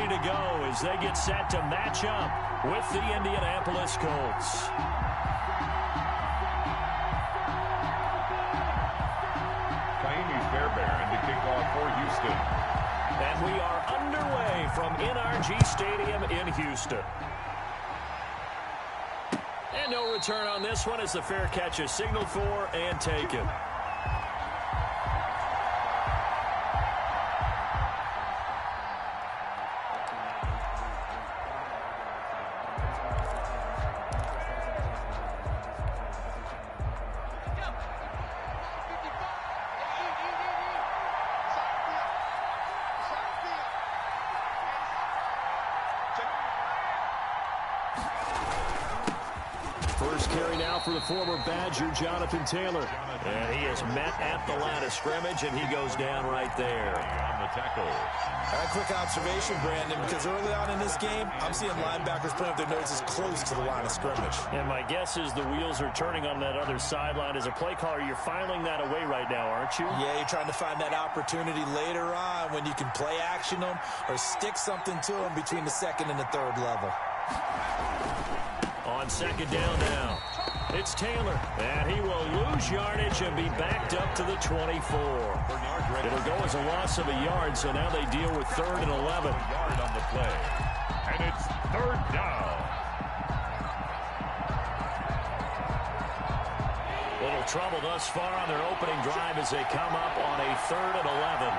ready to go as they get set to match up with the Indianapolis Colts. Fairbairn to kick off for Houston. And we are underway from NRG Stadium in Houston. And no return on this one as the fair catch is signaled for and taken. First carry now for the former Badger, Jonathan Taylor. And he is met at the line of scrimmage, and he goes down right there. On the tackle. A quick observation, Brandon, because early on in this game, I'm seeing linebackers putting up their noses close to the line of scrimmage. And my guess is the wheels are turning on that other sideline. As a play caller, you're filing that away right now, aren't you? Yeah, you're trying to find that opportunity later on when you can play action them or stick something to them between the second and the third level. On second down now, it's Taylor, and he will lose yardage and be backed up to the 24. It'll go as a loss of a yard, so now they deal with 3rd and 11. Yard on the play, and it's 3rd down. Little trouble thus far on their opening drive as they come up on a 3rd and 11.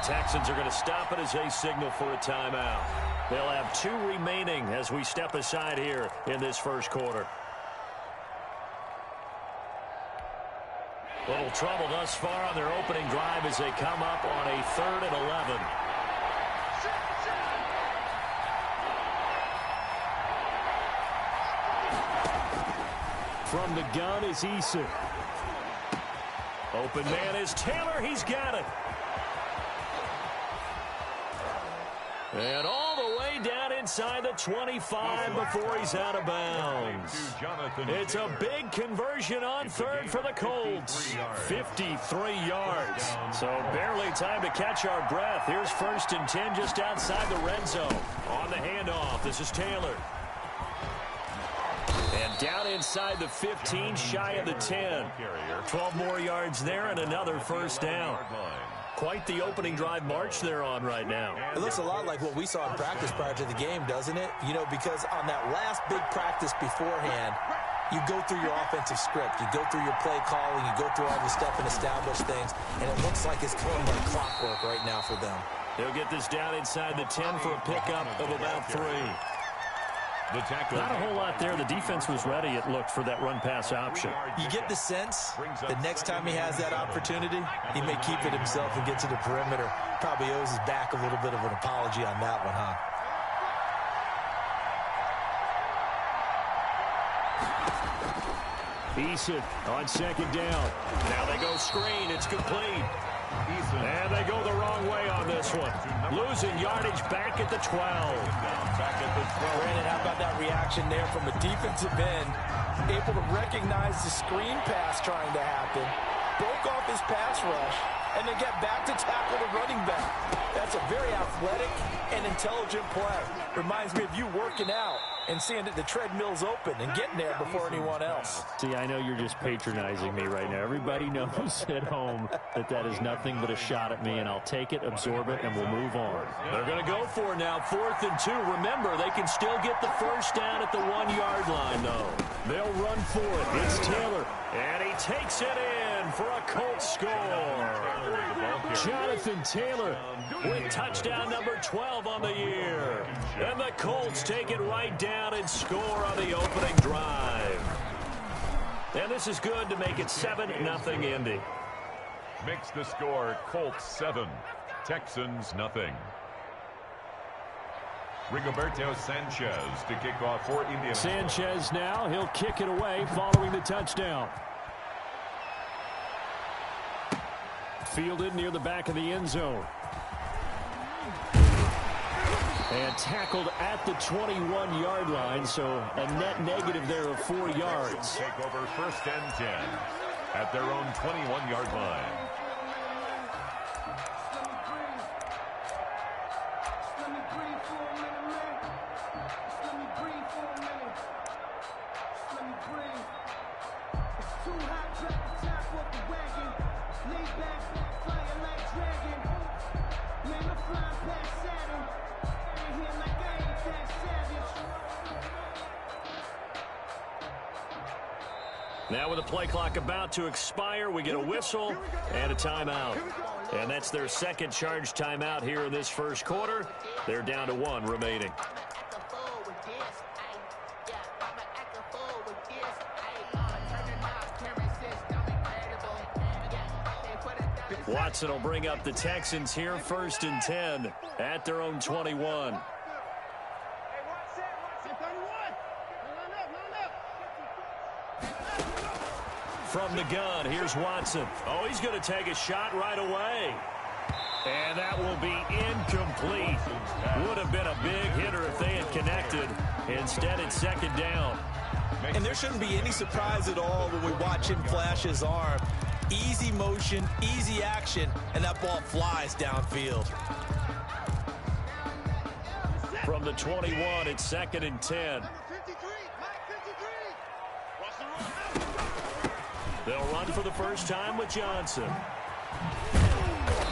Texans are going to stop it as they signal for a timeout. They'll have 2 remaining as we step aside here in this first quarter. Little trouble thus far on their opening drive as they come up on a 3rd and 11. From the gun is Eason. Open man is Taylor. He's got it. And all the way down inside the 25 before he's out of bounds. It's a big conversion on 3rd for the Colts. 53 yards. So barely time to catch our breath. Here's 1st and 10 just outside the red zone. On the handoff, this is Taylor. And down inside the 15, shy of the 10. 12 more yards there and another 1st down. Quite the opening drive march they're on right now. It looks a lot like what we saw in practice prior to the game, doesn't it? You know, because on that last big practice beforehand, you go through your offensive script. You go through your play calling. You go through all the stuff and establish things. And it looks like it's going like clockwork right now for them. They'll get this down inside the 10 for a pickup of about 3. Not a whole lot there. The defense was ready, it looked, for that run-pass option. You get the sense that next time he has that opportunity, he may keep it himself and get to the perimeter. Probably owes his back a little bit of an apology on that one, huh? Eason on second down. Now they go screen. It's complete. And they go the wrong way on this one. Losing yardage back at the 12. Brandon, how about that reaction there from a defensive end? Able to recognize the screen pass trying to happen. Broke off his pass rush. And then get back to tackle the running back. That's a very athletic and intelligent play. Reminds me of you working out and seeing that the treadmill's open and getting there before anyone else. See, I know you're just patronizing me right now. Everybody knows at home that that is nothing but a shot at me, and I'll take it, absorb it, and we'll move on. They're going to go for it now, 4th and 2. Remember, they can still get the 1st down at the 1-yard line, though. They'll run for it. It's Taylor, and he takes it in for a Colts score. Jonathan Taylor with touchdown number 12 on the year. And the Colts take it right down and score on the opening drive. And this is good to make it 7-0 Indy. Makes the score Colts 7, Texans nothing. Rigoberto Sanchez to kick off for Indiana. Sanchez now, he'll kick it away following the touchdown. Fielded near the back of the end zone. And tackled at the 21-yard line, so a net negative there of 4 yards. Take over 1st and 10. at their own 21-yard line. Now with the play clock about to expire, we get a whistle and a timeout. And that's their second charge timeout here in this first quarter. They're down to one remaining. Watson will bring up the Texans here, 1st and 10 at their own 21. From the gun, here's Watson. Oh, he's going to take a shot right away. And that will be incomplete. Would have been a big hitter if they had connected. Instead, it's 2nd down. And there shouldn't be any surprise at all when we watch him flash his arm. Easy motion, easy action, and that ball flies downfield. From the 21, it's 2nd and 10. They'll run for the first time with Johnson.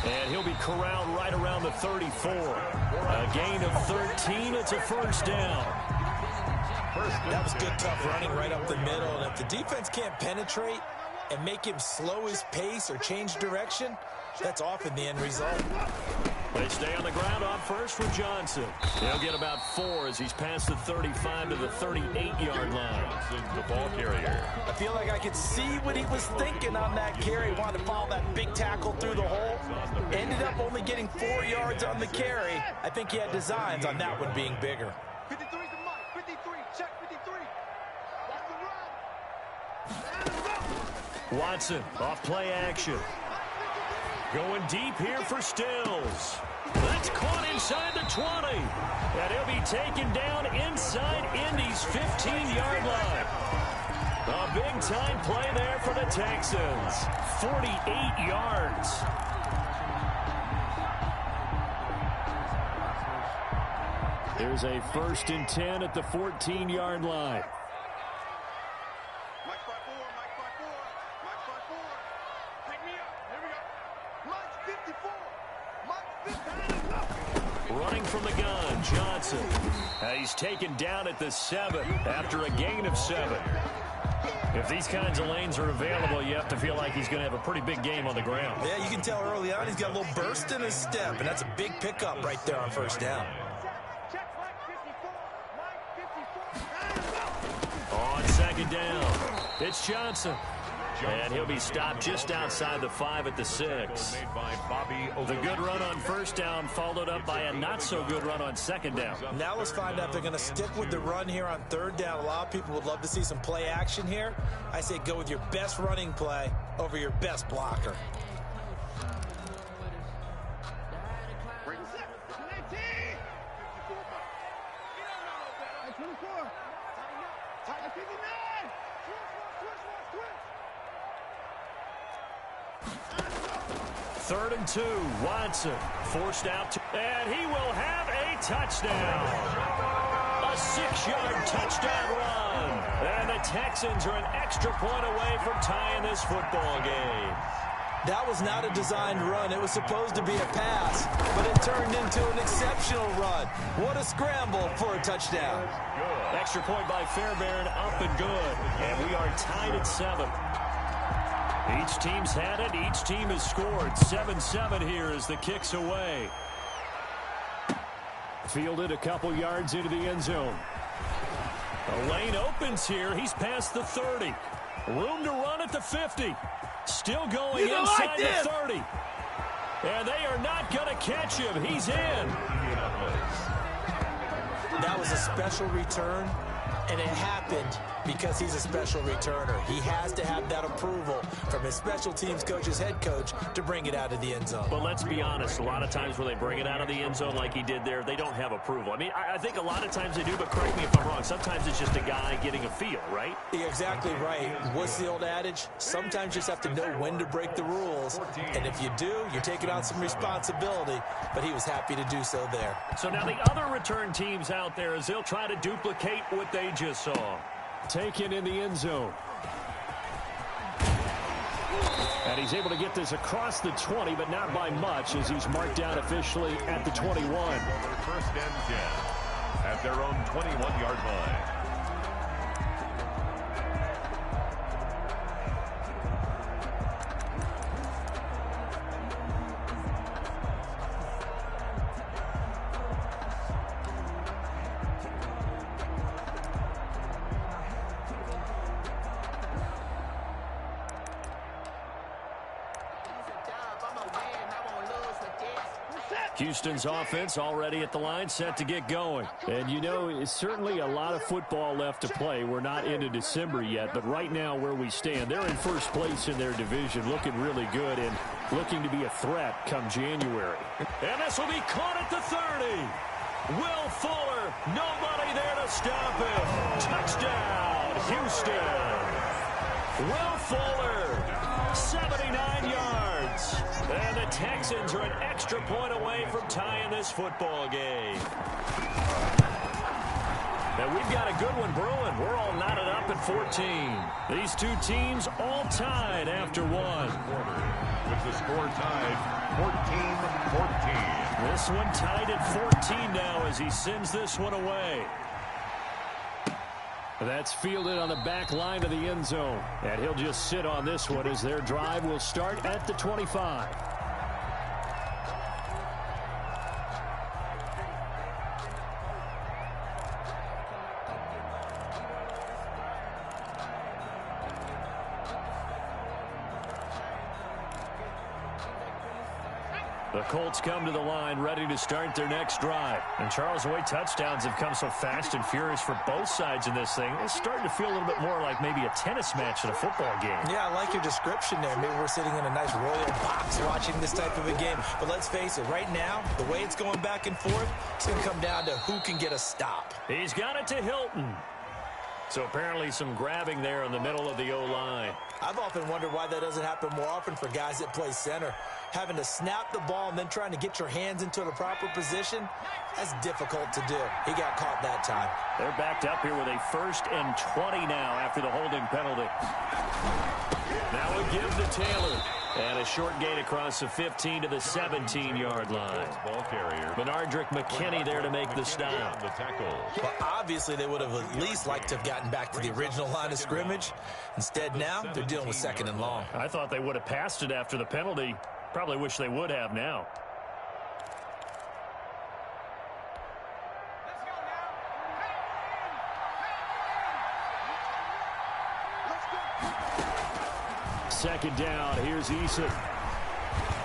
And he'll be corralled right around the 34. A gain of 13. It's a 1st down. That was good, tough running right up the middle. And if the defense can't penetrate and make him slow his pace or change direction, that's often the end result. They stay on the ground on first with Johnson. He'll get about 4 as he's past the 35 to the 38-yard line. Johnson's the ball carrier. I feel like I could see what he was thinking on that carry. Wanted to follow that big tackle through the hole. Ended up only getting 4 yards on the carry. I think he had designs on that one being bigger. 53 to Mike. 53. Check 53. Watch the run. Watson off play action. Going deep here for Stills. That's caught inside the 20. And he'll be taken down inside Indy's 15-yard line. A big-time play there for the Texans. 48 yards. There's a 1st and 10 at the 14-yard line. Mike 5-4. Mike 5-4. Mike 5-4. Pick me up. Here we go. Mike 54. Mike 50. Running from the gun, Johnson. He's taken down at the 7 after a gain of 7. If these kinds of lanes are available, you have to feel like he's going to have a pretty big game on the ground. Yeah, you can tell early on he's got a little burst in his step, and that's a big pickup right there on 1st down. Check Mike 54. Mike 54. On 2nd down, it's Johnson. And he'll be stopped just outside the 5 at the 6. Made by Bobby. The good run on 1st down followed up by a not-so-good run on 2nd down. Now let's find out if they're going to stick with the run here on 3rd down. A lot of people would love to see some play action here. I say go with your best running play over your best blocker. Break set. 19. 24. Tight 59. Switch. 3rd and 2, Watson forced out, and he will have a touchdown. A 6-yard touchdown run. And the Texans are an extra point away from tying this football game. That was not a designed run. It was supposed to be a pass, but it turned into an exceptional run. What a scramble for a touchdown. Extra point by Fairbairn, up and good. And we are tied at 7. Each team's had it. Each team has scored. 7-7 here as the kick's away. Fielded a couple yards into the end zone. The lane opens here. He's past the 30. Room to run at the 50. Still going inside the 30. And they are not going to catch him. He's in. That was a special return. And it happened because he's a special returner. He has to have that approval from his special teams coach's head coach to bring it out of the end zone. But let's be honest, a lot of times when they bring it out of the end zone like he did there, they don't have approval. I mean, I think a lot of times they do, but correct me if I'm wrong. Sometimes it's just a guy getting a feel, right? You're exactly right. What's the old adage? Sometimes you just have to know when to break the rules. And if you do, you're taking on some responsibility. But he was happy to do so there. So now the other return teams out there as they'll try to duplicate what they just saw. Taken in the end zone. And he's able to get this across the 20, but not by much as he's marked down officially at the 21. First and 10 at their own 21-yard line. Houston's offense already at the line, set to get going. And, you know, it's certainly a lot of football left to play. We're not into December yet, but right now where we stand, they're in first place in their division, looking really good and looking to be a threat come January. And this will be caught at the 30. Will Fuller, nobody there to stop him. Touchdown, Houston. Will Fuller, 79 yards. And the Texans are an extra point away from tying this football game. And we've got a good one brewing. We're all knotted up at 14. These two teams all tied after one. With the score tied 14-14. This one tied at 14 now as he sends this one away. That's fielded on the back line of the end zone. And he'll just sit on this one as their drive will start at the 25. The Colts come to the line ready to start their next drive. And Charles, the way touchdowns have come so fast and furious for both sides in this thing, it's starting to feel a little bit more like maybe a tennis match in a football game. Yeah, I like your description there. Maybe we're sitting in a nice royal box watching this type of a game. But let's face it, right now, the way it's going back and forth, it's going to come down to who can get a stop. He's got it to Hilton. So apparently some grabbing there in the middle of the O-line. I've often wondered why that doesn't happen more often for guys that play center. Having to snap the ball and then trying to get your hands into the proper position, that's difficult to do. He got caught that time. They're backed up here with a 1st and 20 now after the holding penalty. Now a give to Taylor. And a short gain across the 15 to the 17-yard line. Ball carrier. Benardrick McKinney there to make the stop. The tackle. Well, obviously they would have at least liked to have gotten back to the original line of scrimmage. Instead now, they're dealing with 2nd and long. I thought they would have passed it after the penalty. Probably wish they would have now. Second down, here's Eason.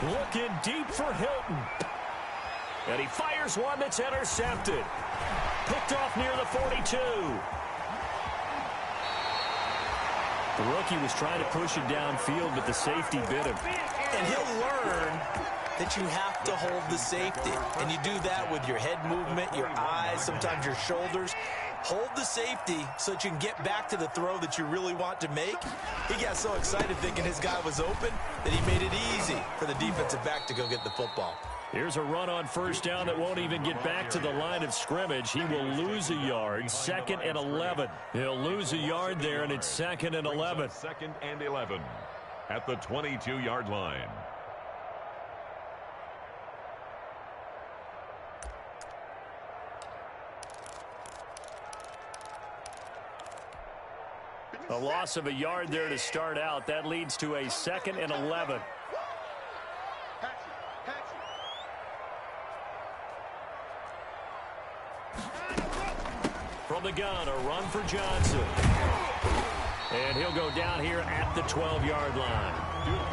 Looking deep for Hilton. And he fires one that's intercepted. Picked off near the 42. The rookie was trying to push it downfield, but the safety bit him. And he'll learn that you have to hold the safety. And you do that with your head movement, your eyes, sometimes your shoulders. Hold the safety so that you can get back to the throw that you really want to make. He got so excited thinking his guy was open that he made it easy for the defensive back to go get the football. Here's a run on 1st down that won't even get back to the line of scrimmage. He will lose a yard, 2nd and 11. He'll lose a yard there, and it's 2nd and 11. 2nd and 11 at the 22-yard line. A loss of a yard there to start out. That leads to a 2nd and 11. From the gun, a run for Johnson. And he'll go down here at the 12-yard line.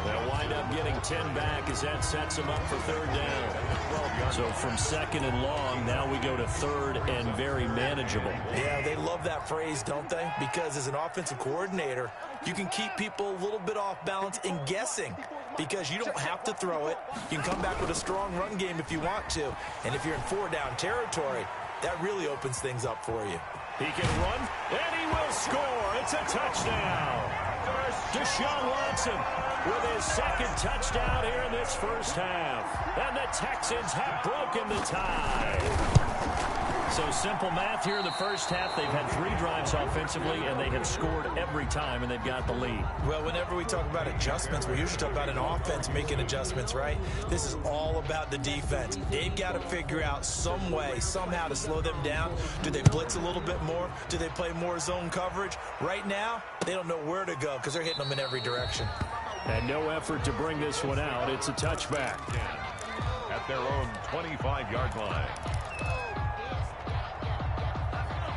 They'll wind up getting 10 back as that sets them up for third down. So from second and long, now we go to third and very manageable. Yeah, they love that phrase, don't they? Because as an offensive coordinator, you can keep people a little bit off balance and guessing because you don't have to throw it. You can come back with a strong run game if you want to. And if you're in 4-down territory, that really opens things up for you. He can run, and he will score. It's a touchdown. Deshaun Watson with his second touchdown here in this first half. And the Texans have broken the tie. So simple math here in the first half. They've had 3 drives offensively, and they have scored every time, and they've got the lead. Well, whenever we talk about adjustments, we usually talk about an offense making adjustments, right? This is all about the defense. They've got to figure out some way, somehow to slow them down. Do they blitz a little bit more? Do they play more zone coverage? Right now, they don't know where to go because they're hitting them in every direction. And no effort to bring this one out. It's a touchback. At their own 25-yard line.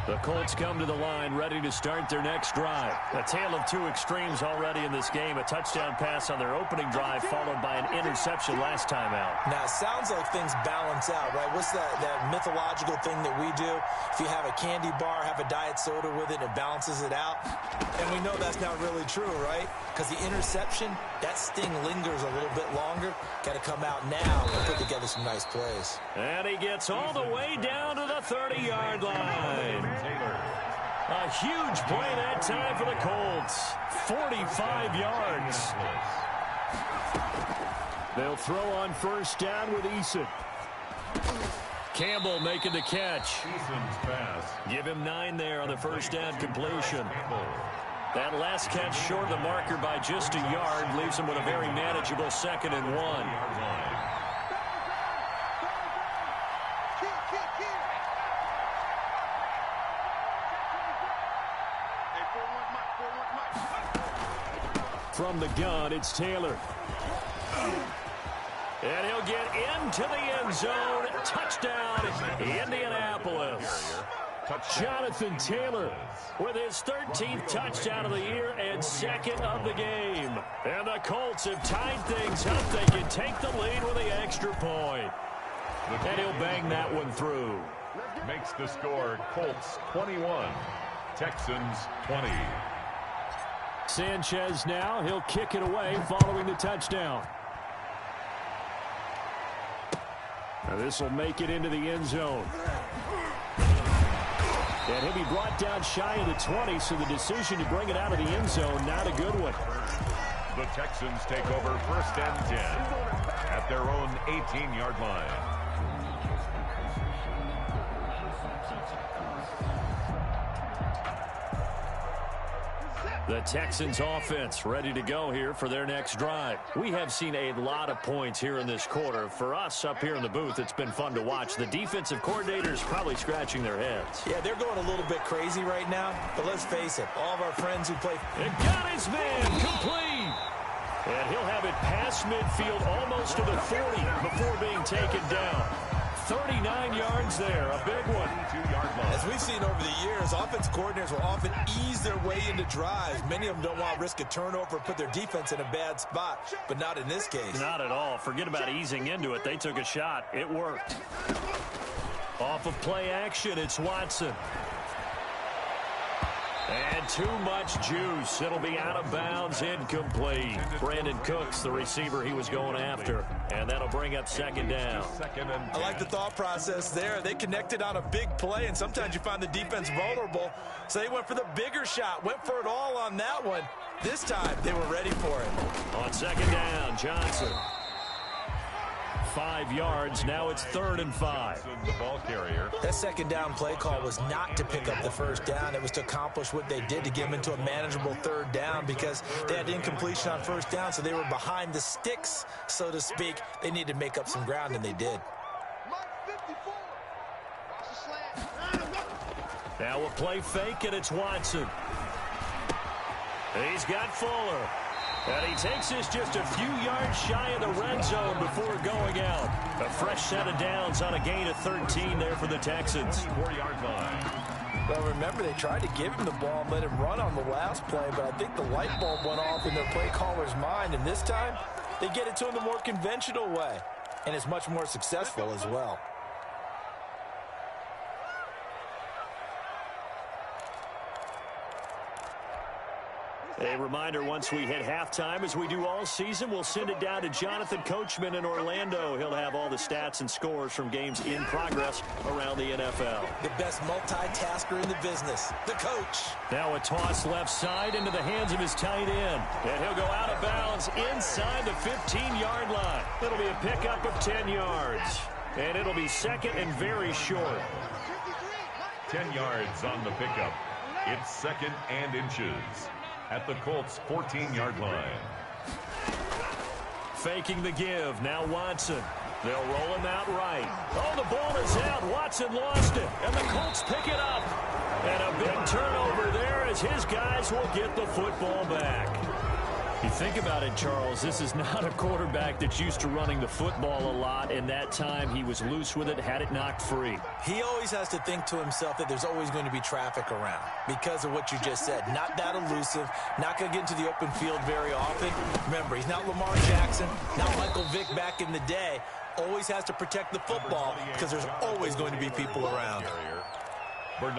The Colts come to the line ready to start their next drive. A tale of 2 extremes already in this game. A touchdown pass on their opening drive followed by an interception last time out. Now, it sounds like things balance out, right? What's that mythological thing that we do? If you have a candy bar, have a diet soda with it, it balances it out. And we know that's not really true, right? Because the interception, that sting lingers a little bit longer. Got to come out now and put together some nice plays. And he gets all the way down to the 30-yard line. A huge play that time for the Colts. 45 yards. They'll throw on first down with Eason. Campbell making the catch. Give him 9 there on the first down completion. That last catch short of the marker by just a yard leaves him with a very manageable 2nd and 1. From the gun, it's Taylor. And he'll get into the end zone. Touchdown, Indianapolis. Jonathan Taylor with his 13th touchdown of the year and 2nd of the game. And the Colts have tied things up. They can take the lead with the extra point. And he'll bang that one through. Makes the score Colts 21, Texans 20. Sanchez now, he'll kick it away following the touchdown. Now this will make it into the end zone. And he'll be brought down shy of the 20, so the decision to bring it out of the end zone, not a good one. The Texans take over 1st and 10 at their own 18-yard line. The Texans offense ready to go here for their next drive. We have seen a lot of points here in this quarter. For us up here in the booth, it's been fun to watch. The defensive coordinators probably scratching their heads. Yeah, they're going a little bit crazy right now, but let's face it, all of our friends who play... And got his man complete. And he'll have it past midfield almost to the 40 before being taken down. 39 yards there, a big one. As we've seen over the years, offense coordinators will often ease their way into drives. Many of them don't want to risk a turnover or put their defense in a bad spot, but not in this case. Not at all. Forget about easing into it. They took a shot. It worked. Off of play action, it's Watson. And too much juice. It'll be out of bounds, incomplete. Brandon Cooks, the receiver he was going after. And that'll bring up 2nd down. I like the thought process there. They connected on a big play, and sometimes you find the defense vulnerable. So they went for the bigger shot, went for it all on that one. This time, they were ready for it. On 2nd down, Johnson. 5 yards. Now it's 3rd and 5. The ball carrier. That 2nd down play call was not to pick up the 1st down. It was to accomplish what they did to get them into a manageable 3rd down because they had incompletion on 1st down, so they were behind the sticks, so to speak. They needed to make up some ground, and they did. Now a play fake, and it's Watson. He's got Fuller. And he takes this just a few yards shy of the red zone before going out. A fresh set of downs on a gain of 13 there for the Texans. 4-yard line. Well, remember, they tried to give him the ball and let him run on the last play, but I think the light bulb went off in their play caller's mind, and this time They get it to him the more conventional way, and it's much more successful as well. A reminder, once we hit halftime, as we do all season, we'll send it down to Jonathan Coachman in Orlando. He'll have all the stats and scores from games in progress around the NFL. The best multitasker in the business, the coach. Now a toss left side into the hands of his tight end. And he'll go out of bounds inside the 15-yard line. It'll be a pickup of 10 yards. And it'll be second and very short. 10 yards on the pickup. It's second and inches at the Colts' 14-yard line. Faking the give. Now Watson. They'll roll him out right. Oh, the ball is out. Watson lost it. And the Colts pick it up. And a big turnover there as his guys will get the football back. You think about it, Charles, this is not a quarterback that's used to running the football a lot, and that time he was loose with it, had it knocked free. He always has to think to himself that there's always going to be traffic around because of what you just said. Not that elusive, not going to get into the open field very often. Remember, he's not Lamar Jackson, not Michael Vick back in the day. Always has to protect the football because there's always going to be people around.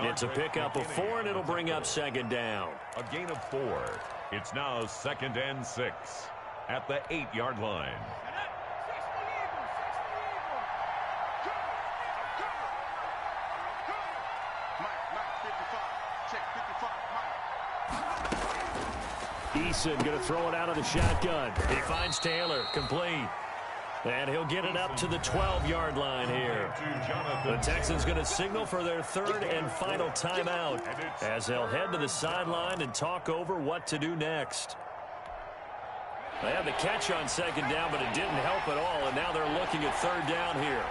It's a pickup of 4, and it'll bring up second down. A gain of 4. It's now second and 6 at the 8-yard line. Eason going to throw it out of the shotgun. He finds Taylor, complete. And he'll get it up to the 12-yard line here. The Texans going to signal for their third and final timeout as they'll head to the sideline and talk over what to do next. They had the catch on second down, but it didn't help at all, and now they're looking at third down here.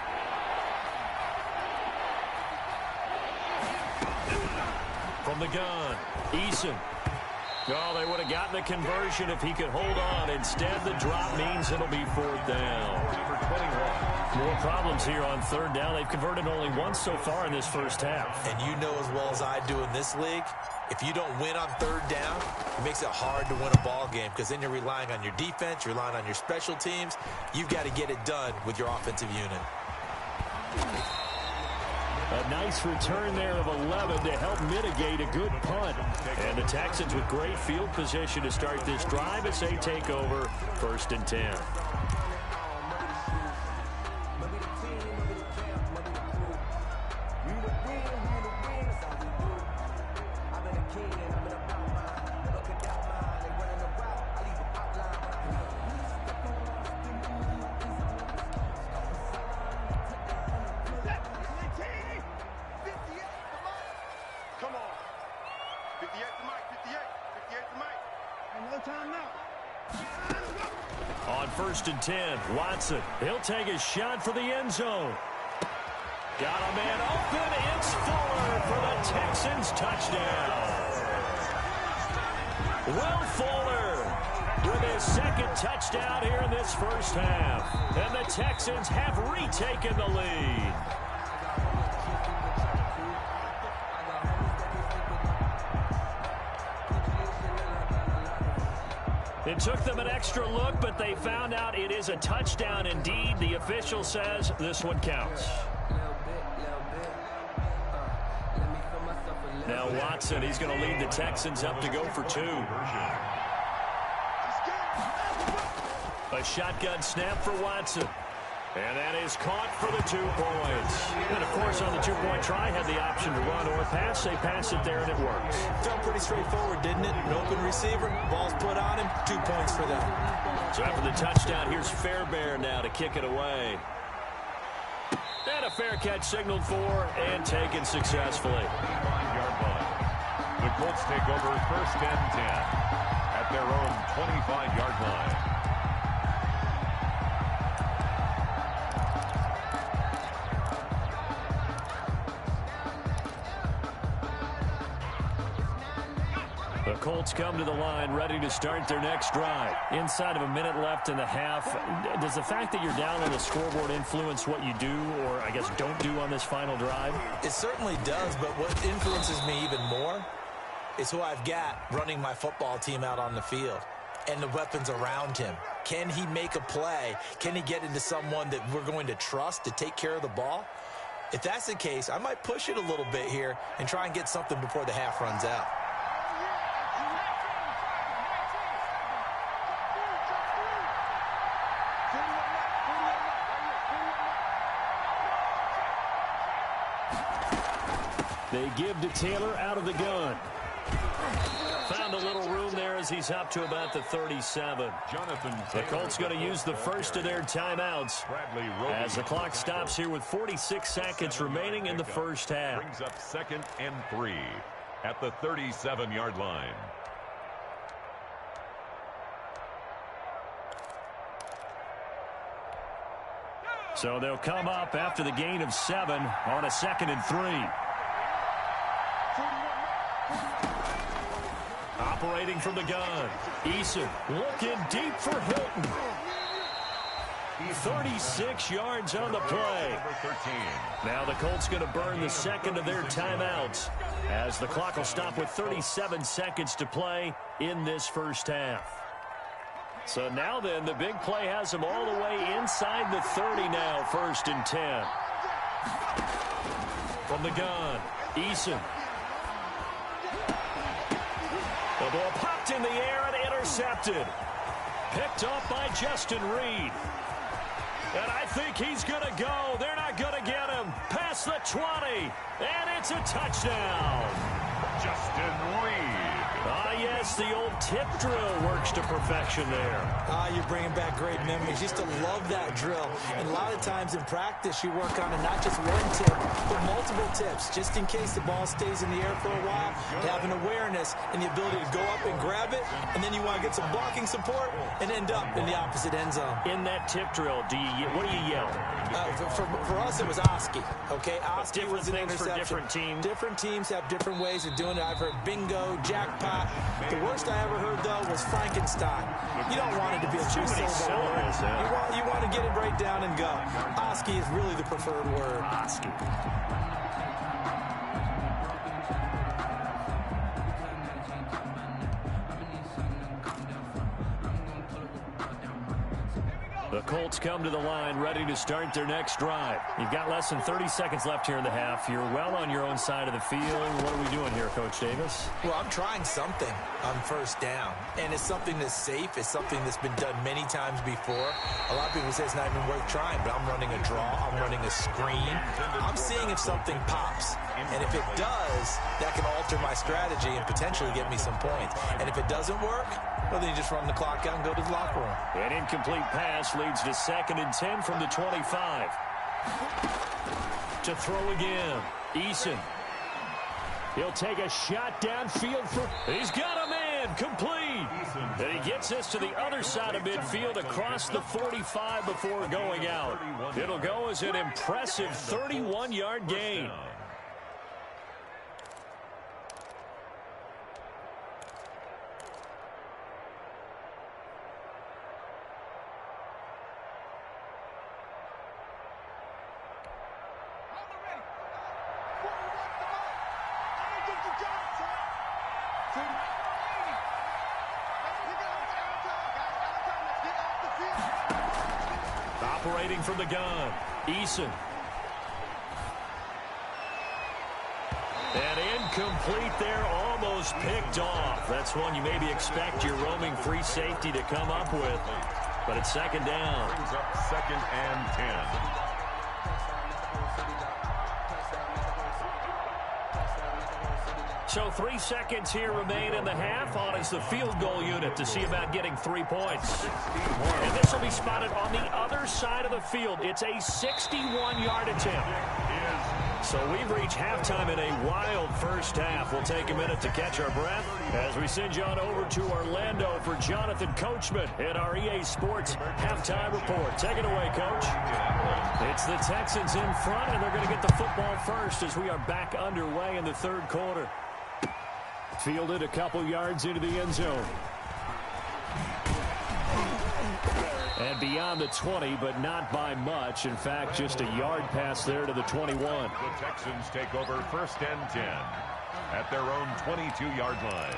From the gun, Eason. Oh, they would have gotten the conversion if he could hold on. Instead, the drop means it'll be fourth down. Number 21. More problems here on third down. They've converted only once so far in this first half. And you know as well as I do in this league, if you don't win on third down, it makes it hard to win a ball game because then you're relying on your defense, you're relying on your special teams. You've got to get it done with your offensive unit. A nice return there of 11 to help mitigate a good punt. And the Texans with great field position to start this drive as they take over first and 10. On first and 10, Watson. He'll take a shot for the end zone. Got a man open. It's Fuller for the Texans touchdown. Will Fuller with his second touchdown here in this first half. And the Texans have retaken the lead. It took them an extra look, but they found out it is a touchdown indeed. The official says this one counts. Now Watson, he's going to lead the Texans up to go for 2. A shotgun snap for Watson. And that is caught for the 2 points. And, of course, on the 2-point try, had the option to run or pass. They pass it there, and it works. Felt pretty straightforward, didn't it? An open receiver, ball's put on him, 2 points for them. So after the touchdown, here's Fairbairn now to kick it away. And a fair catch signaled for and taken successfully. 5-yard line. The Colts take over first and 10 at their own 25-yard line. The Colts come to the line ready to start their next drive. Inside of a minute left in the half, does the fact that you're down on the scoreboard influence what you do or, I guess, don't do on this final drive? It certainly does, but what influences me even more is who I've got running my football team out on the field and the weapons around him. Can he make a play? Can he get into someone that we're going to trust to take care of the ball? If that's the case, I might push it a little bit here and try and get something before the half runs out. They give to Taylor out of the gun. Found a little room there as he's up to about the 37. The Colts going to use the first of their timeouts as the clock stops here with 46 seconds remaining in the first half. Brings up 2nd and 3 at the 37-yard line. So they'll come up after the gain of 7 on a 2nd and 3. Operating from the gun. Eason looking deep for Hilton. 36 yards on the play. Now the Colts going to burn the second of their timeouts as the clock will stop with 37 seconds to play in this first half. So now then, the big play has them all the way inside the 30 now, 1st and 10. From the gun, Eason. The ball popped in the air and intercepted. Picked off by Justin Reed. And I think he's going to go. They're not going to get him. Past the 20. And it's a touchdown. Justin Reed. Ah, yes, the old tip drill works to perfection there. You're bringing back great memories. Used to love that drill. And a lot of times in practice, you work on it, not just one tip, but multiple tips, just in case the ball stays in the air for a while. To have an awareness and the ability to go up and grab it, and then you want to get some blocking support and end up in the opposite end zone. In that tip drill, what do you yell? For us, it was Oski. Okay, Oski was an interception. For different teams. Different teams have different ways of doing it. I've heard bingo, jackpot. The worst I ever heard, though, was Frankenstein. You don't want it to be a two-syllable word. You want to get it right down and go. Oski is really the preferred word. Oski. The Colts come to the line ready to start their next drive. You've got less than 30 seconds left here in the half. You're well on your own side of the field. What are we doing here, Coach Davis? Well, I'm trying something on 1st down. And it's something that's safe. It's something that's been done many times before. A lot of people say it's not even worth trying, but I'm running a draw. I'm running a screen. I'm seeing if something pops. And if it does, that can alter my strategy and potentially get me some points. And if it doesn't work, well, then you just run the clock out and go to the locker room. An incomplete pass leads to 2nd and 10 from the 25. To throw again. Eason. He'll take a shot downfield. He's got a man. Complete. And he gets us to the other side of midfield across the 45 before going out. It'll go as an impressive 31-yard gain. Operating from the gun, Eason. And incomplete there, almost picked off. That's one you maybe expect your roaming free safety to come up with. But it's 2nd down. Brings up 2nd and 10. So 3 seconds here remain in the half. On is the field goal unit to see about getting 3 points. And this will be spotted on the other side of the field. It's a 61-yard attempt. So we've reached halftime in a wild first half. We'll take a minute to catch our breath as we send you on over to Orlando for Jonathan Coachman in our EA Sports halftime report. Take it away, Coach. It's the Texans in front, and they're going to get the football first as we are back underway in the 3rd quarter. Fielded a couple yards into the end zone. And beyond the 20, but not by much. In fact, just a yard pass there to the 21. The Texans take over 1st and 10 at their own 22-yard line.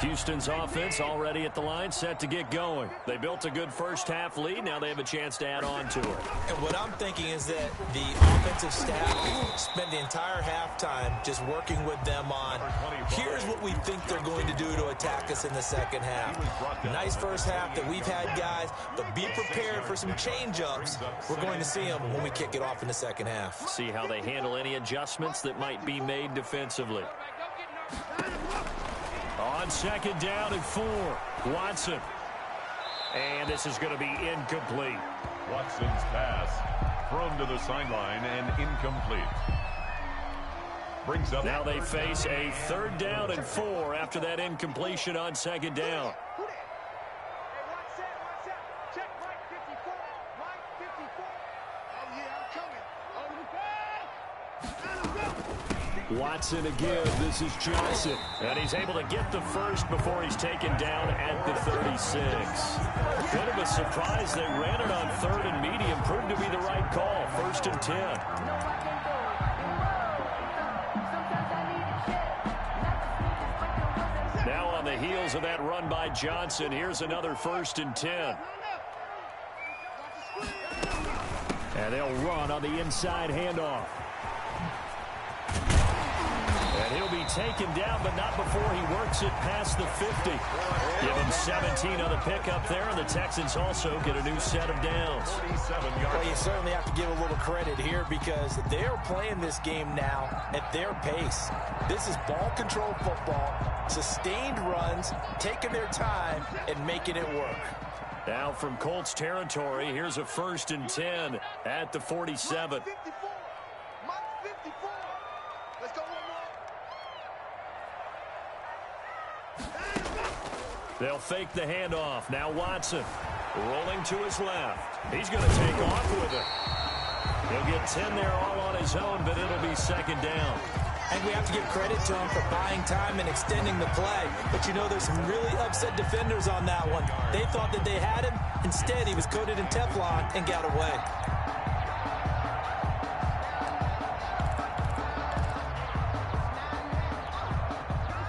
Houston's offense already at the line, set to get going. They built a good first-half lead. Now they have a chance to add on to it. And what I'm thinking is that the offensive staff spent the entire halftime just working with them on, here's what we think they're going to do to attack us in the second half. Nice first half that we've had, guys, but be prepared for some change-ups. We're going to see them when we kick it off in the second half. See how they handle any adjustments that might be made defensively. On second down and 4, Watson. And this is going to be incomplete. Watson's pass thrown to the sideline and incomplete. Brings up. Now they face a 3rd down and 4 after that incompletion on second down. Watson again. This is Johnson. And he's able to get the first before he's taken down at the 36. Bit of a surprise. They ran it on 3rd and medium. Proved to be the right call. 1st and 10. Now on the heels of that run by Johnson, here's another 1st and 10. And they'll run on the inside handoff. And he'll be taken down, but not before he works it past the 50. Give him 17 on the pickup there, and the Texans also get a new set of downs. Well, you certainly have to give a little credit here because they're playing this game now at their pace. This is ball control football, sustained runs, taking their time, and making it work. Now from Colts territory, here's a 1st and 10 at the 47. They'll fake the handoff. Now Watson rolling to his left. He's going to take off with it. He'll get 10 there all on his own, but it'll be 2nd down. And we have to give credit to him for buying time and extending the play. But you know, there's some really upset defenders on that one. They thought that they had him. Instead, he was coated in Teflon and got away.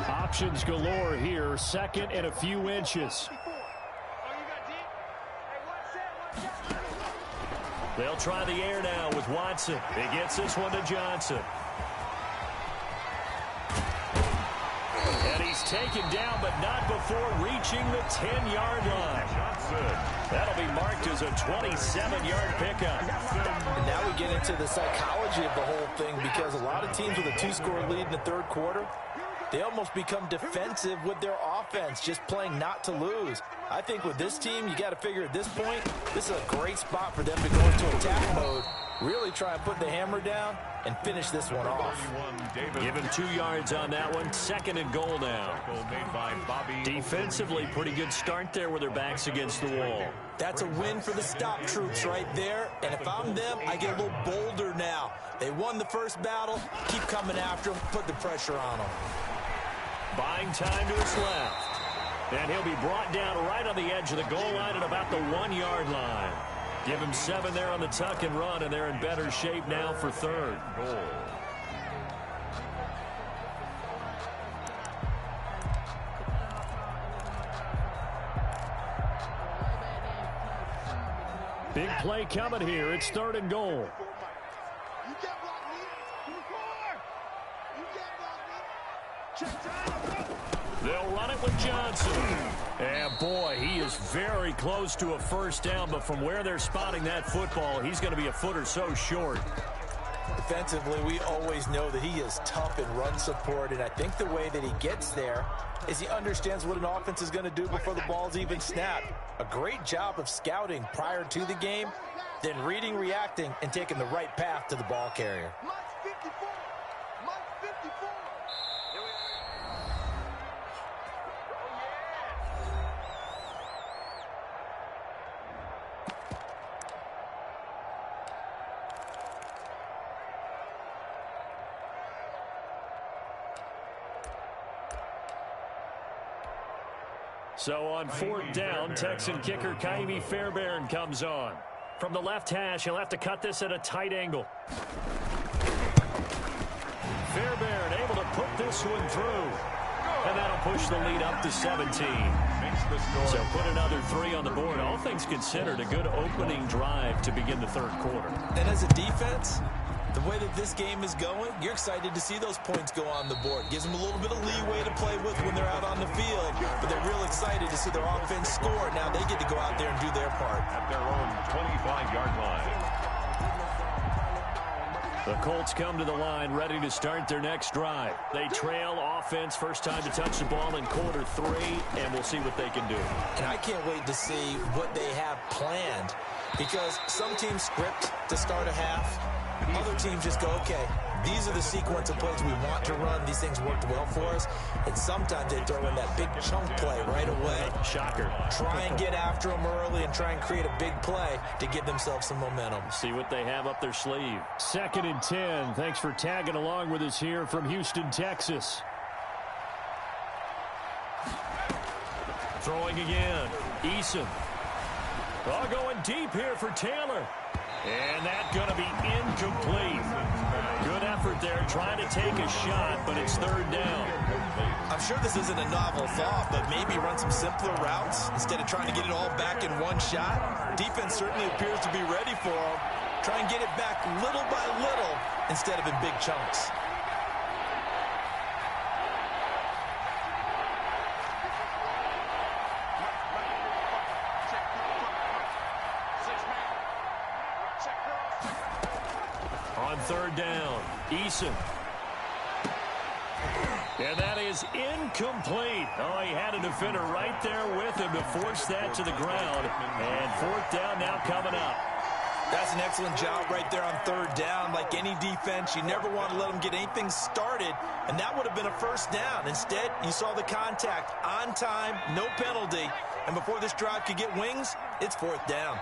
Options galore here. 2nd and a few inches. They'll try the air now with Watson. He gets this one to Johnson. And he's taken down, but not before reaching the 10-yard line. That'll be marked as a 27-yard pickup. And now we get into the psychology of the whole thing because a lot of teams with a 2-score lead in the 3rd quarter, they almost become defensive with their offense, just playing not to lose. I think with this team, you got to figure at this point, this is a great spot for them to go into attack mode, really try and put the hammer down and finish this one off. Give him 2 yards on that one. 2nd and goal now. Defensively, pretty good start there with their backs against the wall. That's a win for the stop troops right there. And if I'm them, I get a little bolder now. They won the first battle. Keep coming after them. Put the pressure on them. Buying time to his left. And he'll be brought down right on the edge of the goal line at about the 1-yard line. Give him 7 there on the tuck and run, and they're in better shape now for 3rd. Goal. Big play coming here. It's 3rd and goal. They'll run it with Johnson. And boy, he is very close to a 1st down, but from where they're spotting that football, he's going to be a foot or so short. Defensively, we always know that he is tough in run support, and I think the way that he gets there is he understands what an offense is going to do before the ball's even snapped. A great job of scouting prior to the game, then reading, reacting, and taking the right path to the ball carrier. So on 4th down, Texan kicker Kaimi Fairbairn comes on. From the left hash, he'll have to cut this at a tight angle. Fairbairn able to put this one through. and that'll push the lead up to 17. So put another 3 on the board. All things considered, a good opening drive to begin the third quarter. And as a defense, the way that this game is going, you're excited to see those points go on the board. Gives them a little bit of leeway to play with when they're out on the field, but they're real excited to see their offense score. Now they get to go out there and do their part. At their own 25-yard line. The Colts come to the line, ready to start their next drive. They trail offense, first time to touch the ball in quarter 3, and we'll see what they can do. And I can't wait to see what they have planned, because some teams script to start a half. Other teams just go, okay, these are the sequence of plays we want to run. These things worked well for us. And sometimes they throw in that big chunk play right away. Shocker. Try and get after them early and try and create a big play to give themselves some momentum. See what they have up their sleeve. 2nd and 10. Thanks for tagging along with us here from Houston, Texas. Throwing again. Eason. Ball going deep here for Taylor. And that's going to be incomplete. Good effort there, trying to take a shot, but it's 3rd down. I'm sure this isn't a novel thought, but maybe run some simpler routes instead of trying to get it all back in one shot. Defense certainly appears to be ready for them. Try and get it back little by little instead of in big chunks. On 3rd down, Eason. And that is incomplete. Oh, he had a defender right there with him to force that to the ground. And 4th down now coming up. That's an excellent job right there on 3rd down. Like any defense, you never want to let them get anything started, and that would have been a 1st down. Instead, you saw the contact on time, no penalty, and before this drive could get wings, it's 4th down.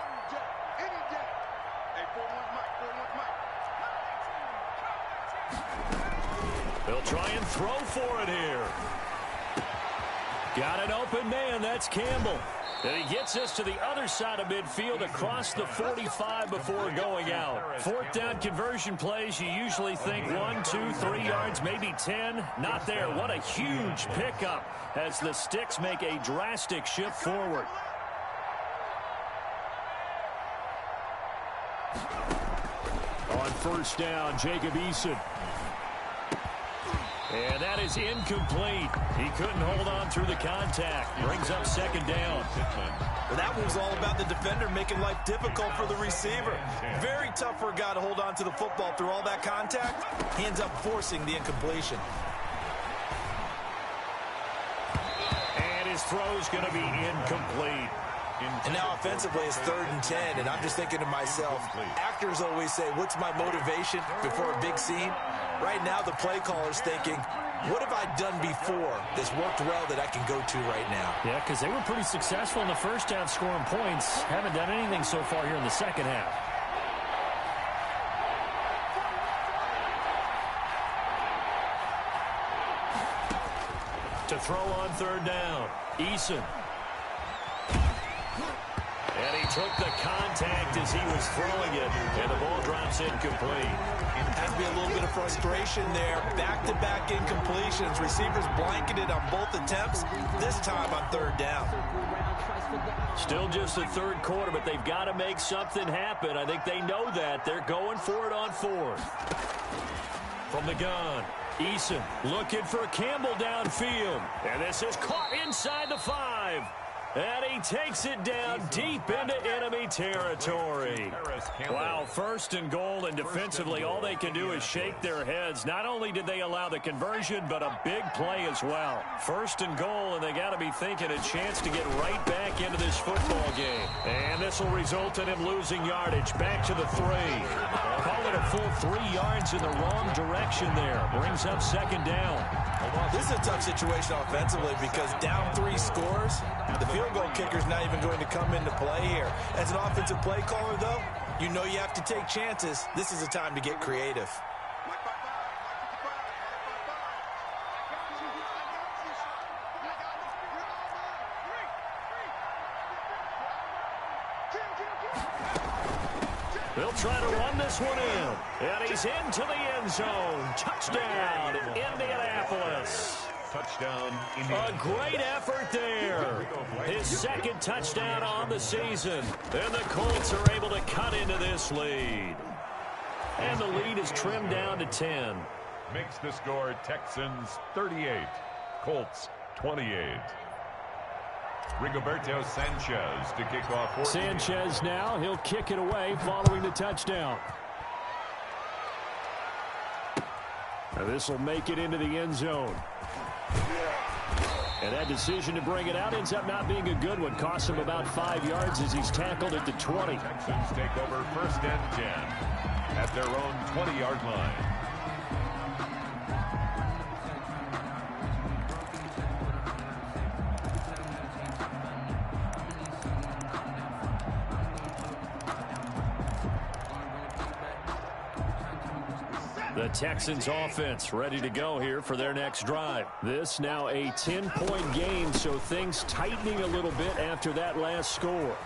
They'll try and throw for it here. Got an open man. That's Campbell. And he gets us to the other side of midfield across the 45 before going out. 4th down conversion plays, you usually think 1, 2, 3 yards, maybe 10. Not there. What a huge pickup as the Sticks make a drastic shift forward. On 1st down, Jacob Eason. And that is incomplete. He couldn't hold on through the contact. Brings up 2nd down. Well, that one was all about the defender making life difficult for the receiver. Very tough for a guy to hold on to the football through all that contact. He ends up forcing the incompletion. And his throw's going to be incomplete. And now offensively it's 3rd and 10, and I'm just thinking to myself, actors always say, what's my motivation before a big scene? Right now the play caller's thinking, what have I done before that's worked well that I can go to right now? Yeah, because they were pretty successful in the 1st half scoring points. Haven't done anything so far here in the 2nd half. To throw on 3rd down, Eason. And he took the contact as he was throwing it, and the ball drops incomplete. Has to be a little bit of frustration there. Back-to-back incompletions. Receivers blanketed on both attempts, this time on 3rd down. Still just the 3rd quarter, but they've got to make something happen. I think they know that. They're going for it on 4th. From the gun, Eason looking for Campbell downfield. And this is caught inside the 5. And he takes it down deep into enemy territory. Wow, 1st and goal, and defensively all they can do is shake their heads. Not only did they allow the conversion, but a big play as well. 1st and goal, and they got to be thinking a chance to get right back into this football game. And this will result in him losing yardage. Back to the 3. Call it a full 3 yards in the wrong direction there. Brings up 2nd down. This is a tough situation offensively because down 3 scores, the field goal kicker's not even going to come into play here. As an offensive play caller, though, you know you have to take chances. This is a time to get creative. They'll try to run this one in. And he's into the end zone. Touchdown, Indianapolis. Touchdown, A Indiana. great effort there. His second touchdown on the season. And the Colts are able to cut into this lead. And the lead is trimmed down to 10. Makes the score Texans 38, Colts 28. Rigoberto Sanchez to kick off. Sanchez now, he'll kick it away following the touchdown. Now this will make it into the end zone. And that decision to bring it out ends up not being a good one. Costs him about 5 yards as he's tackled at the 20. Texans take over 1st and 10 at their own 20-yard line. The Texans offense ready to go here for their next drive. This now a 10-point game, so things tightening a little bit after that last score.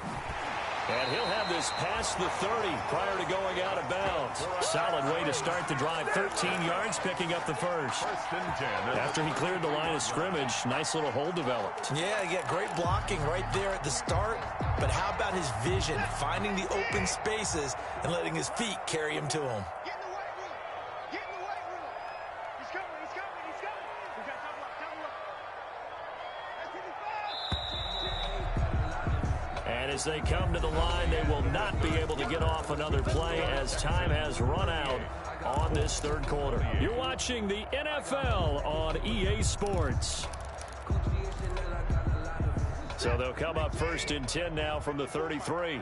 And he'll have this past the 30 prior to going out of bounds. Solid way to start the drive. 13 yards, picking up the first. 1st and 10. After he cleared the line of scrimmage, nice little hole developed. Yeah, he got great blocking right there at the start. But how about his vision, finding the open spaces and letting his feet carry him to him? Get in the weight room. Get in the weight room. He's coming. He's coming. He's coming. We got double up. Double up. That's 55. And as they come to the line, they will not be able to get off another play as time has run out on this third quarter. You're watching the NFL on EA Sports. So they'll come up 1st and 10 now from the 33.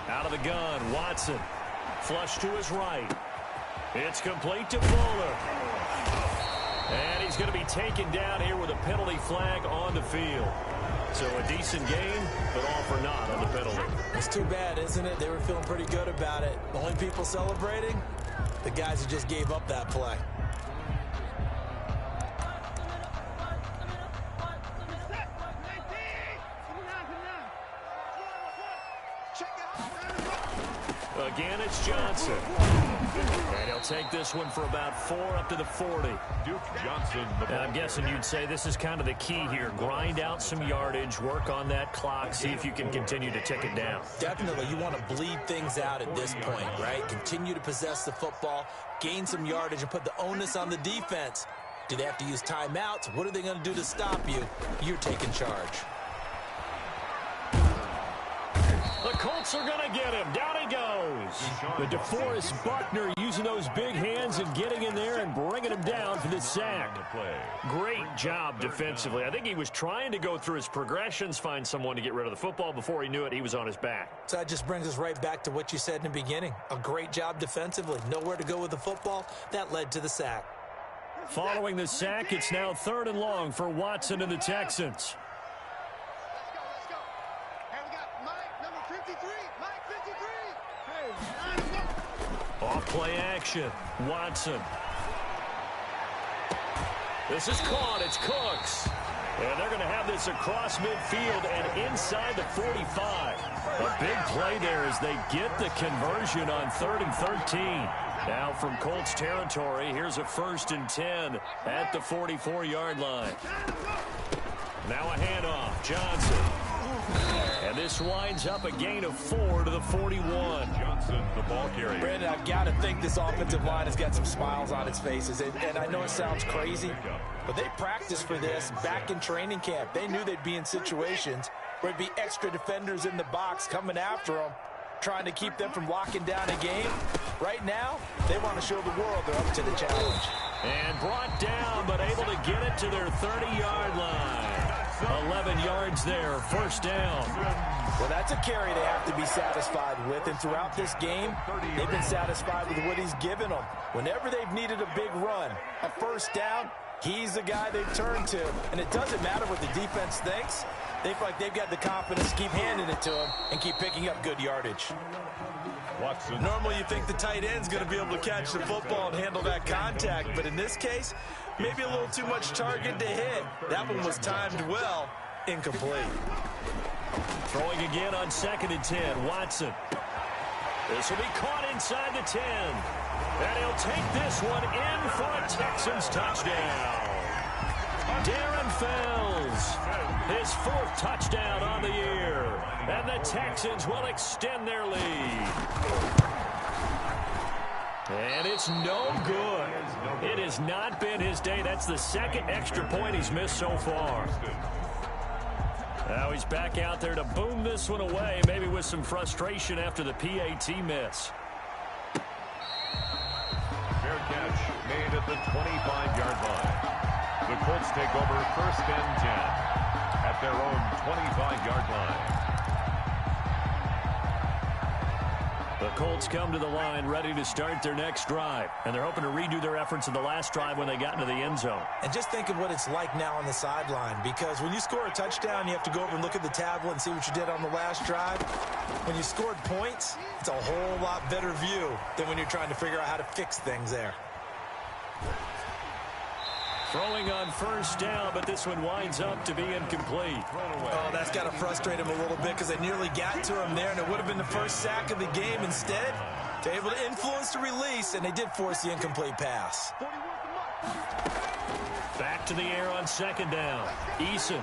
Out of the gun, Watson. Flush to his right. It's complete to Fuller. And he's going to be taken down here with a penalty flag on the field. So a decent game, but all for naught on the penalty. It's too bad, isn't it? They were feeling pretty good about it. The only people celebrating, the guys who just gave up that play. Again, it's Johnson. And he'll take this one for about 4 up to the 40. Duke Johnson. And I'm guessing you'd say this is kind of the key here. Grind out some yardage, work on that clock, see if you can continue to tick it down. Definitely, you want to bleed things out at this point, right? Continue to possess the football, gain some yardage, and put the onus on the defense. Do they have to use timeouts? What are they going to do to stop you? You're taking charge. The Colts are going to get him. Down he goes. The DeForest Buckner using those big hands and getting in there and bringing him down for the sack. Great job defensively. I think he was trying to go through his progressions, find someone to get rid of the football. Before he knew it, he was on his back. So that just brings us right back to what you said in the beginning. A great job defensively. Nowhere to go with the football. That led to the sack. Following the sack, it's now 3rd and long for Watson and the Texans. Off play action. Watson. This is caught. It's Cooks. And they're going to have this across midfield and inside the 45. A big play there as they get the conversion on 3rd and 13. Now from Colts territory, here's a 1st and 10 at the 44-yard line. Now a handoff. Johnson. And this winds up a gain of 4 to the 41. Johnson, the ball carrier. Brandon, I've got to think this offensive line has got some smiles on its faces. And I know it sounds crazy, but they practiced for this back in training camp. They knew they'd be in situations where it'd be extra defenders in the box coming after them, trying to keep them from locking down a game. Right now, they want to show the world they're up to the challenge. And brought down, but able to get it to their 30-yard line. 11 yards there, 1st down. Well, that's a carry they have to be satisfied with, and throughout this game, they've been satisfied with what he's given them. Whenever they've needed a big run, a 1st down, he's the guy they've turned to. And it doesn't matter what the defense thinks. They feel like they've got the confidence to keep handing it to him and keep picking up good yardage. Watson. Normally you think the tight end's going to be able to catch the football and handle that contact, but in this case, maybe a little too much target to hit. That one was timed well, incomplete. Throwing again on 2nd and 10, Watson. This will be caught inside the 10. And he'll take this one in for a Texans touchdown. Darren Fells, his 4th touchdown on the year. And the Texans will extend their lead. And it's no good. It has not been his day. That's the 2nd extra point he's missed so far. Now he's back out there to boom this one away, maybe with some frustration after the PAT miss. Fair catch made at the 25-yard line. The Colts take over 1st and 10 at their own 25-yard line. The Colts come to the line ready to start their next drive, and they're hoping to redo their efforts in the last drive when they got into the end zone. And just think of what it's like now on the sideline, because when you score a touchdown, you have to go over and look at the tablet and see what you did on the last drive. When you scored points, it's a whole lot better view than when you're trying to figure out how to fix things there. Throwing on 1st down, but this one winds up to be incomplete. Oh, that's got to frustrate him a little bit because they nearly got to him there, and it would have been the first sack of the game. Instead, they're able to influence the release, and they did force the incomplete pass. Back to the air on 2nd down. Eason.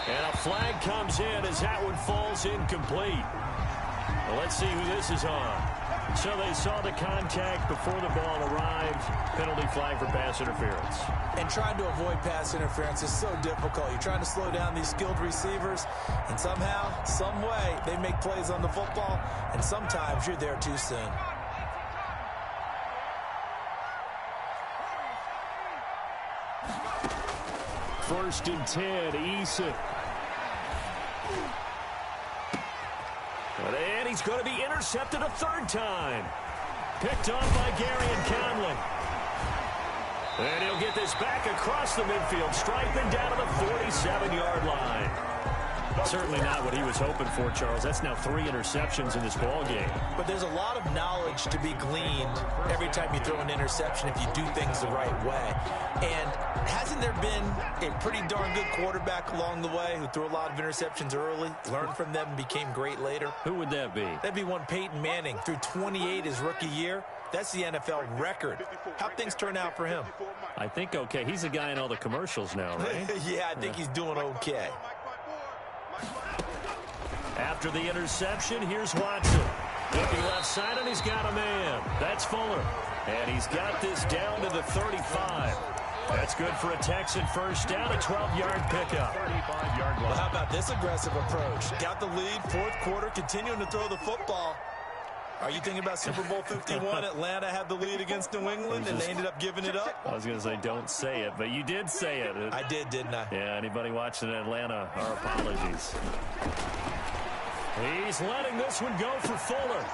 And a flag comes in as that one falls incomplete. Well, let's see who this is on. So they saw the contact before the ball arrived. Penalty flag for pass interference. And trying to avoid pass interference is so difficult. You're trying to slow down these skilled receivers, and somehow, some way, they make plays on the football, and sometimes you're there too soon. First and 10, Eason. And he's going to be intercepted a 3rd time. Picked off by Gary and Conley. And he'll get this back across the midfield, striping down to the 47-yard line. Certainly not what he was hoping for, Charles. That's now 3 interceptions in this ball game. But there's a lot of knowledge to be gleaned every time you throw an interception if you do things the right way. And hasn't there been a pretty darn good quarterback along the way who threw a lot of interceptions early, learned from them, and became great later? Who would that be? That'd be one Peyton Manning. Threw 28 his rookie year. That's the NFL record. How'd things turn out for him? I think okay. He's the guy in all the commercials now, right? Yeah, I think he's doing okay. After the interception, here's Watson. Looking left side, and he's got a man. That's Fuller. And he's got this down to the 35. That's good for a Texan 1st down, a 12-yard pickup. 35-yard line. Well, how about this aggressive approach? Got the lead, 4th quarter, continuing to throw the football. Are you thinking about Super Bowl 51? Atlanta had the lead against New England, and they ended up giving it up? I was going to say don't say it, but you did say it. I did, didn't I? Yeah, anybody watching Atlanta, our apologies. He's letting this one go for Fuller.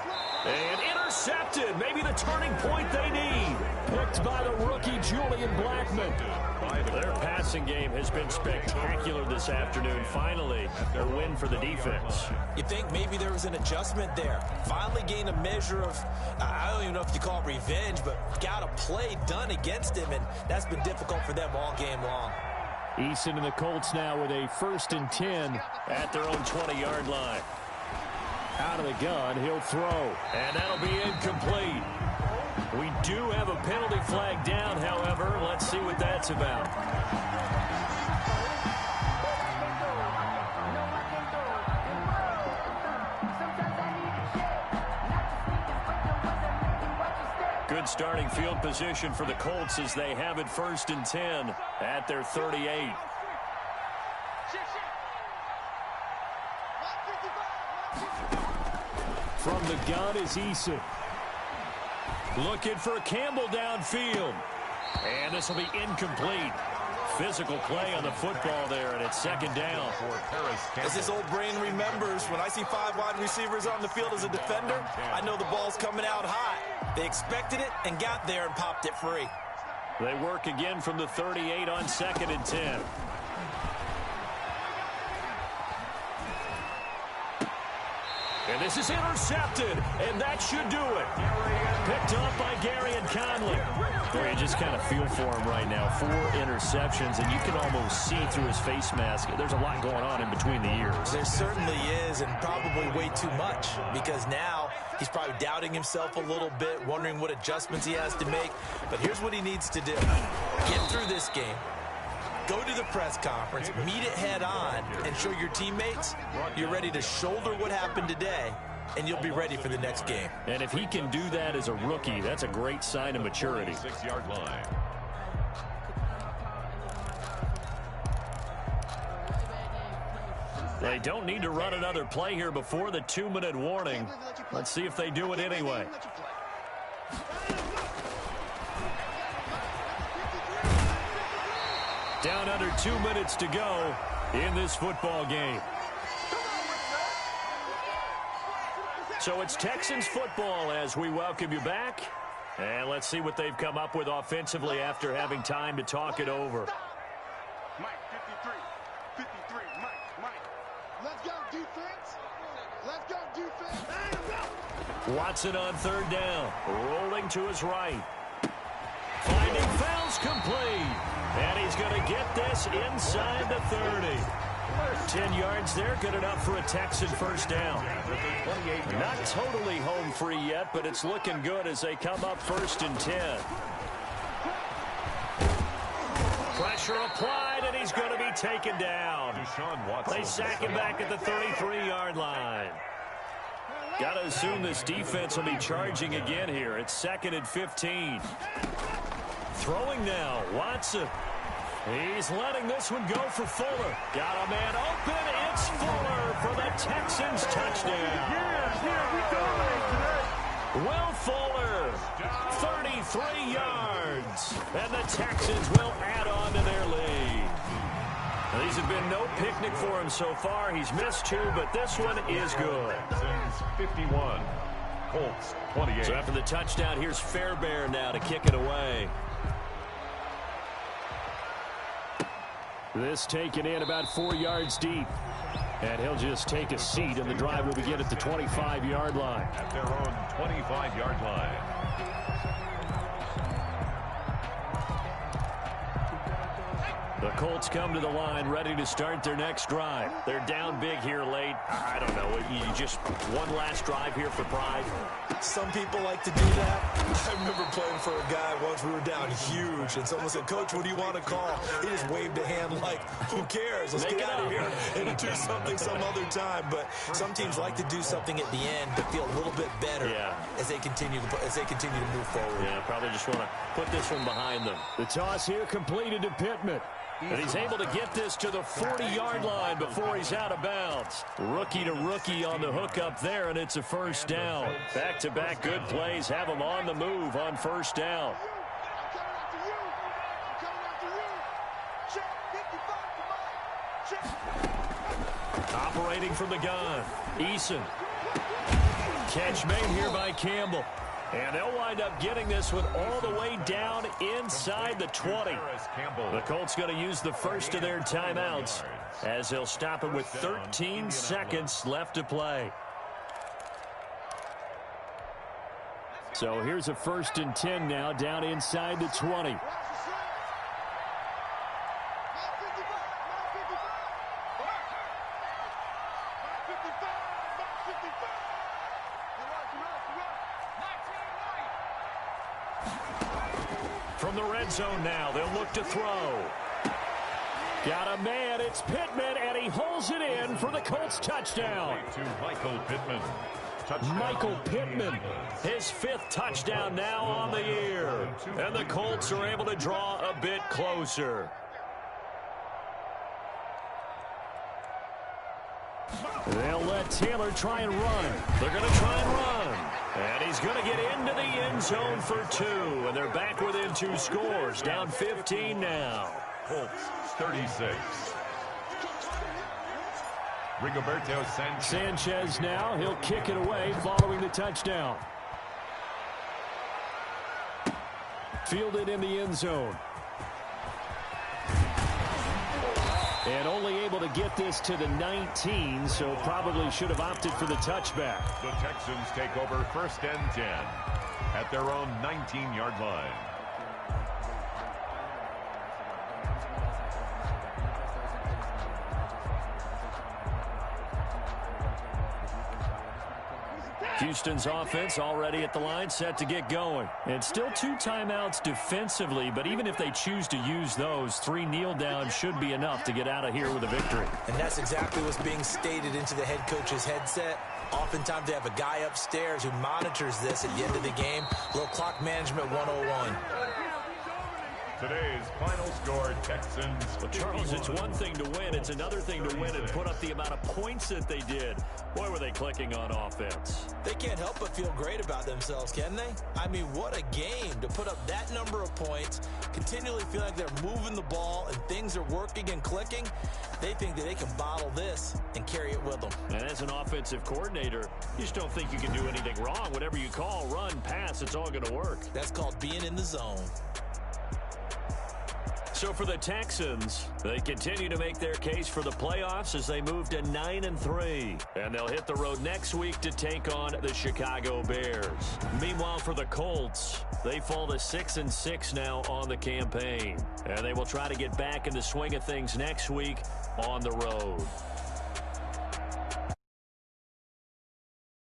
And intercepted. Maybe the turning point they need. Picked by the rookie, Julian Blackmon. Their passing game has been spectacular this afternoon. Finally, a win for the defense. You think maybe there was an adjustment there. Finally gained a measure of, I don't even know if you call it revenge, but got a play done against him, and that's been difficult for them all game long. Eason and the Colts now with a 1st and 10 at their own 20-yard line. Out of the gun, he'll throw, and that'll be incomplete. We do have a penalty flag down, however. Let's see what that's about. Good starting field position for the Colts as they have it 1st and 10 at their 38. From the gun is Eason. Looking for Campbell downfield. And this will be incomplete. Physical play on the football there, and it's 2nd down. As this old brain remembers, when I see 5 wide receivers on the field as a defender, I know the ball's coming out hot. They expected it and got there and popped it free. They work again from the 38 on 2nd and 10. And this is intercepted, and that should do it. Picked off by Gary and Conley. Boy, you just kind of feel for him right now. 4 interceptions, and you can almost see through his face mask. There's a lot going on in between the ears. There certainly is, and probably way too much, because now he's probably doubting himself a little bit, wondering what adjustments he has to make. But here's what he needs to do. Get through this game. Go to the press conference, meet it head on, and show your teammates you're ready to shoulder what happened today, and you'll be ready for the next game. And if he can do that as a rookie, that's a great sign of maturity. 6-yard line. They don't need to run another play here before the 2-minute warning. Let's see if they do it anyway. Down under 2 minutes to go in this football game. So it's Texans football as we welcome you back. And let's see what they've come up with offensively after having time to talk it over. Mike, 53, Mike. Let's go, defense. Let's go, defense. Watson on 3rd down, rolling to his right. Finding Fells complete. And he's going to get this inside the 30. 10 yards there, good enough for a Texan first down. Not totally home free yet, but it's looking good as they come up 1st and 10. Pressure applied, and he's going to be taken down. They sack him back at the 33-yard line. Got to assume this defense will be charging again here. It's 2nd and 15. Throwing now, Watson. He's letting this one go for Fuller. Got a man open. It's Fuller for the Texans touchdown. We dominate today. Will Fuller, 33 yards. And the Texans will add on to their lead. Now, these have been no picnic for him so far. He's missed 2, but this one is good. Texans 51. Colts 28. So after the touchdown, here's Fairbairn now to kick it away. This taken in about 4 yards deep. And he'll just take a seat, and the drive will begin at the 25-yard line. At their own 25-yard line. The Colts come to the line ready to start their next drive. They're down big here late. I don't know. You just one last drive here for pride. Some people like to do that. I remember playing for a guy once. We were down huge, and someone said, "Coach, what do you want to call?" He just waved a hand like, "Who cares? Let's get out of here and do something some other time." But some teams like to do something at the end to feel a little bit better as they continue to move forward. Yeah, probably just want to put this one behind them. The toss here completed to Pittman. And he's able to get this to the 40-yard line before he's out of bounds. Rookie to rookie on the hook up there, and it's a first down. Back-to-back good plays have him on the move on first down. Operating from the gun, Eason. Catch made here by Campbell. And they'll wind up getting this one all the way down inside the 20. The Colts going to use the first of their timeouts as they'll stop it with 13 seconds left to play. So here's a 1st and 10 now down inside the 20. From the red zone now, they'll look to throw. Got a man, it's Pittman, and he holds it in for the Colts touchdown. To Michael Pittman. Michael Pittman, his 5th touchdown now on the year. And the Colts are able to draw a bit closer. They'll let Taylor try and run. They're going to try and run. And he's going to get into the end zone for 2. And they're back within 2 scores. Down 15 now. Colts 36. Rigoberto Sanchez. Sanchez now. He'll kick it away following the touchdown. Fielded in the end zone. And only able to to get this to the 19, so probably should have opted for the touchback. The Texans take over 1st and 10 at their own 19-yard line. Houston's offense already at the line, set to get going. And still 2 timeouts defensively, but even if they choose to use those, 3 kneel downs should be enough to get out of here with a victory. And that's exactly what's being stated into the head coach's headset. Oftentimes they have a guy upstairs who monitors this at the end of the game. Little clock management 101. Today's final score, Texans. Well, Charles, it's one thing to win. It's another thing to win and put up the amount of points that they did. Boy, were they clicking on offense. They can't help but feel great about themselves, can they? I mean, what a game to put up that number of points, continually feel like they're moving the ball and things are working and clicking. They think that they can bottle this and carry it with them. And as an offensive coordinator, you just don't think you can do anything wrong. Whatever you call, run, pass, it's all going to work. That's called being in the zone. So for the Texans, they continue to make their case for the playoffs as they move to 9-3. And they'll hit the road next week to take on the Chicago Bears. Meanwhile, for the Colts, they fall to 6-6 now on the campaign. And they will try to get back in the swing of things next week on the road.